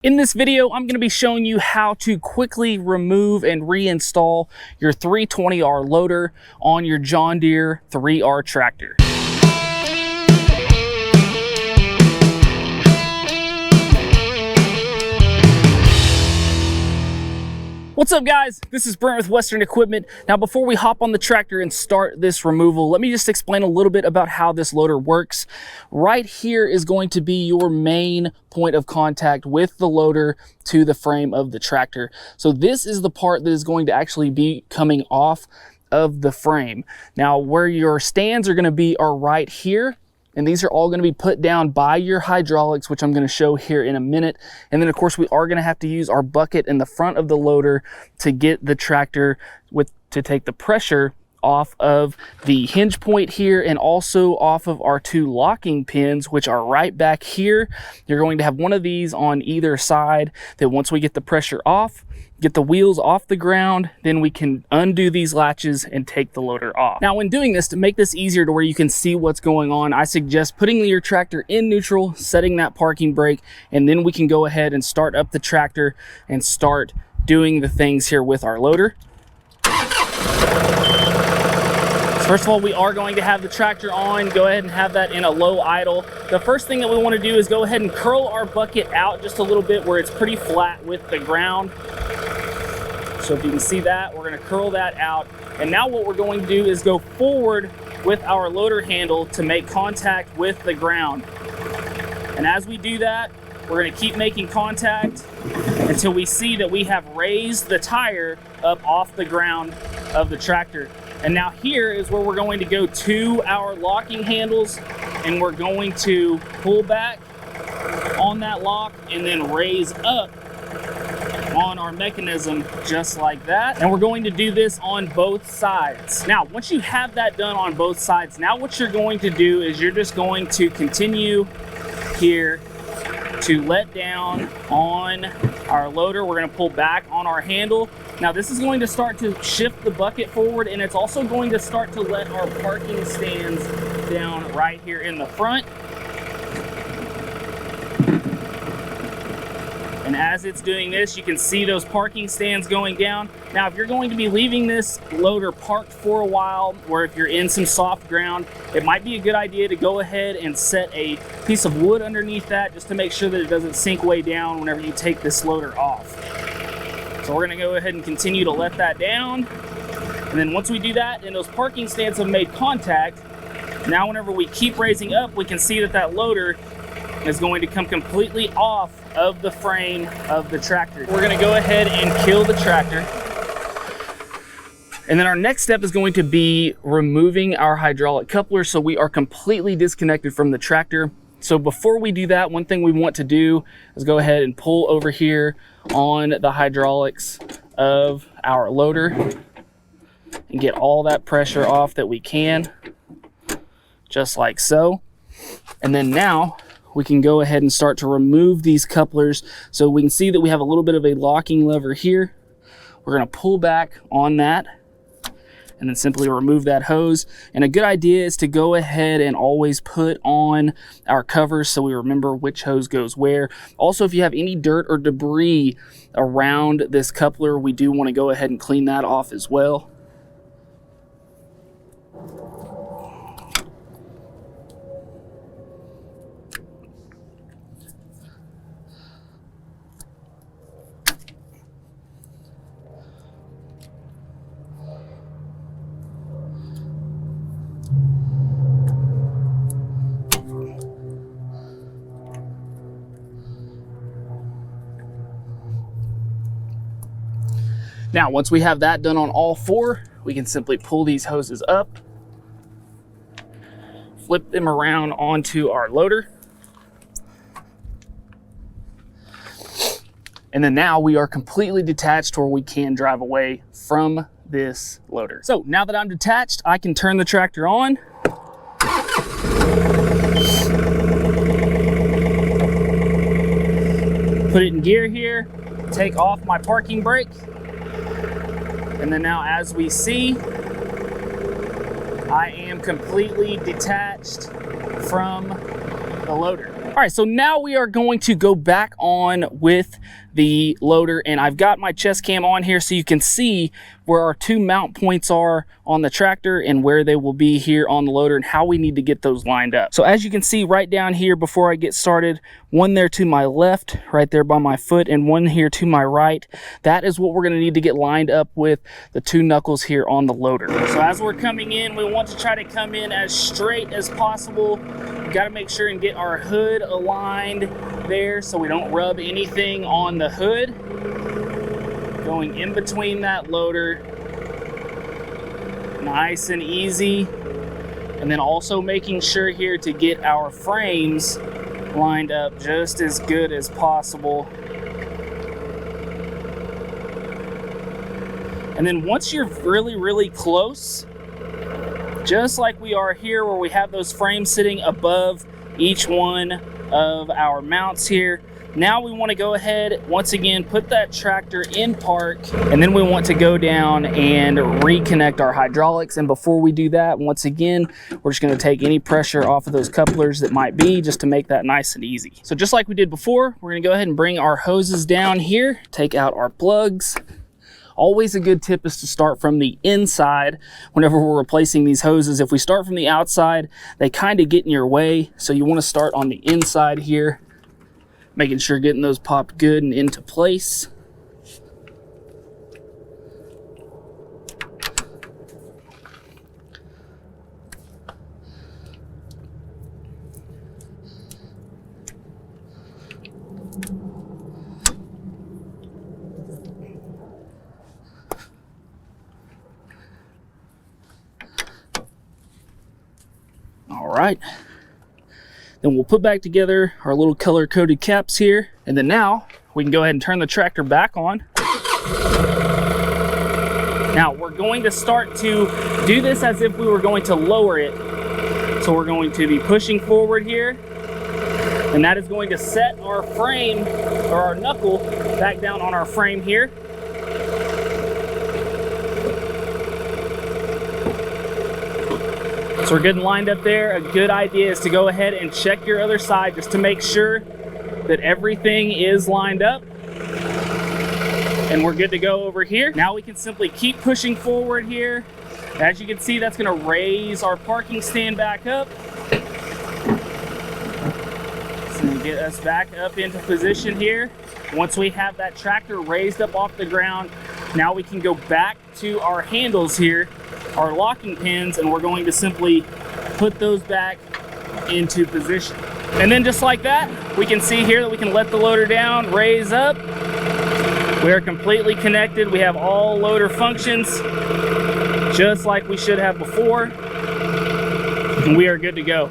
In this video, I'm going to be showing you how to quickly remove and reinstall your 320R loader on your John Deere 3R tractor. What's up guys, this is Brent with Western Equipment. Now before we hop on the tractor and start this removal, let me just explain a little bit about how this loader works. Right here is going to be your main point of contact with the loader to the frame of the tractor. So this is the part that is going to actually be coming off of the frame. Now where your stands are going to be are right here. And these are all going to be put down by your hydraulics, which I'm going to show here in a minute. And then of course we are going to have to use our bucket in the front of the loader to get the tractor to take the pressure off of the hinge point here and also off of our two locking pins, which are right back here. You're going to have one of these on either side that once we get the pressure off, get the wheels off the ground, then we can undo these latches and take the loader off. Now when doing this, to make this easier to where you can see what's going on, I suggest putting your tractor in neutral, setting that parking brake, and then we can go ahead and start up the tractor and start doing the things here with our loader. First of all, we are going to have the tractor on. Go ahead and have that in a low idle. The first thing that we want to do is go ahead and curl our bucket out just a little bit where it's pretty flat with the ground. So if you can see that, we're going to curl that out. And now what we're going to do is go forward with our loader handle to make contact with the ground. And as we do that, we're going to keep making contact until we see that we have raised the tire up off the ground of the tractor. And now here is where we're going to go to our locking handles and we're going to pull back on that lock and then raise up on our mechanism just like that. And we're going to do this on both sides. Now, once you have that done on both sides, now what you're going to do is you're just going to continue here to let down on our loader. We're going to pull back on our handle. Now this is going to start to shift the bucket forward, and it's also going to start to let our parking stands down right here in the front. And as it's doing this, you can see those parking stands going down. Now, if you're going to be leaving this loader parked for a while, or if you're in some soft ground, it might be a good idea to go ahead and set a piece of wood underneath that just to make sure that it doesn't sink way down whenever you take this loader off. So we're gonna go ahead and continue to let that down. And then once we do that and those parking stands have made contact, now whenever we keep raising up, we can see that that loader is going to come completely off of the frame of the tractor. We're gonna go ahead and kill the tractor. And then our next step is going to be removing our hydraulic coupler so we are completely disconnected from the tractor. So before we do that, one thing we want to do is go ahead and pull over here on the hydraulics of our loader and get all that pressure off that we can, just like so. And then now we can go ahead and start to remove these couplers. So we can see that we have a little bit of a locking lever here. We're going to pull back on that and then simply remove that hose. And a good idea is to go ahead and always put on our covers so we remember which hose goes where. Also, if you have any dirt or debris around this coupler, we do want to go ahead and clean that off as well. Now, once we have that done on all four, we can simply pull these hoses up, flip them around onto our loader. And then now we are completely detached where we can drive away from this loader. So now that I'm detached, I can turn the tractor on. Put it in gear here, take off my parking brake. And then now as we see, I am completely detached from the loader. All right, so now we are going to go back on with the loader, and I've got my chest cam on here so you can see where our 2 mount points are on the tractor and where they will be here on the loader and how we need to get those lined up. So as you can see right down here before I get started, one there to my left, right there by my foot, and one here to my right. That is what we're gonna need to get lined up with the 2 knuckles here on the loader. So as we're coming in, we want to try to come in as straight as possible. We gotta make sure and get our hood aligned there so we don't rub anything on the hood. Going in between that loader, nice and easy. And then also making sure here to get our frames lined up just as good as possible. And then once you're really close, just like we are here where we have those frames sitting above each one of our mounts here, now we want to go ahead, once again, put that tractor in park, and then we want to go down and reconnect our hydraulics. And before we do that, once again, we're just going to take any pressure off of those couplers that might be, just to make that nice and easy. So just like we did before, we're going to go ahead and bring our hoses down here, take out our plugs. Always a good tip is to start from the inside whenever we're replacing these hoses. If we start from the outside, they kind of get in your way. So you want to start on the inside here, making sure getting those popped good and into place. All right. Then we'll put back together our little color-coded caps here. And then now we can go ahead and turn the tractor back on. Now we're going to start to do this as if we were going to lower it. So we're going to be pushing forward here. And that is going to set our frame, or our knuckle, back down on our frame here. So we're good and lined up there. A good idea is to go ahead and check your other side just to make sure that everything is lined up. And we're good to go over here. Now we can simply keep pushing forward here. As you can see, that's gonna raise our parking stand back up. So get us back up into position here. Once we have that tractor raised up off the ground, now we can go back to our handles here, our locking pins, and we're going to simply put those back into position. And then just like that, we can see here that we can let the loader down, raise up. We are completely connected. We have all loader functions just like we should have before, and we are good to go.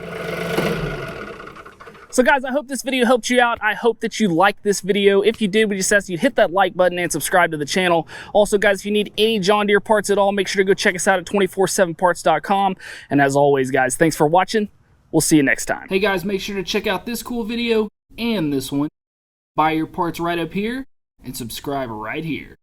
So guys, I hope this video helped you out. I hope that you liked this video. If you did, we just ask you to hit that like button and subscribe to the channel. Also guys, if you need any John Deere parts at all, make sure to go check us out at 247parts.com. And as always guys, thanks for watching. We'll see you next time. Hey guys, make sure to check out this cool video and this one. Buy your parts right up here and subscribe right here.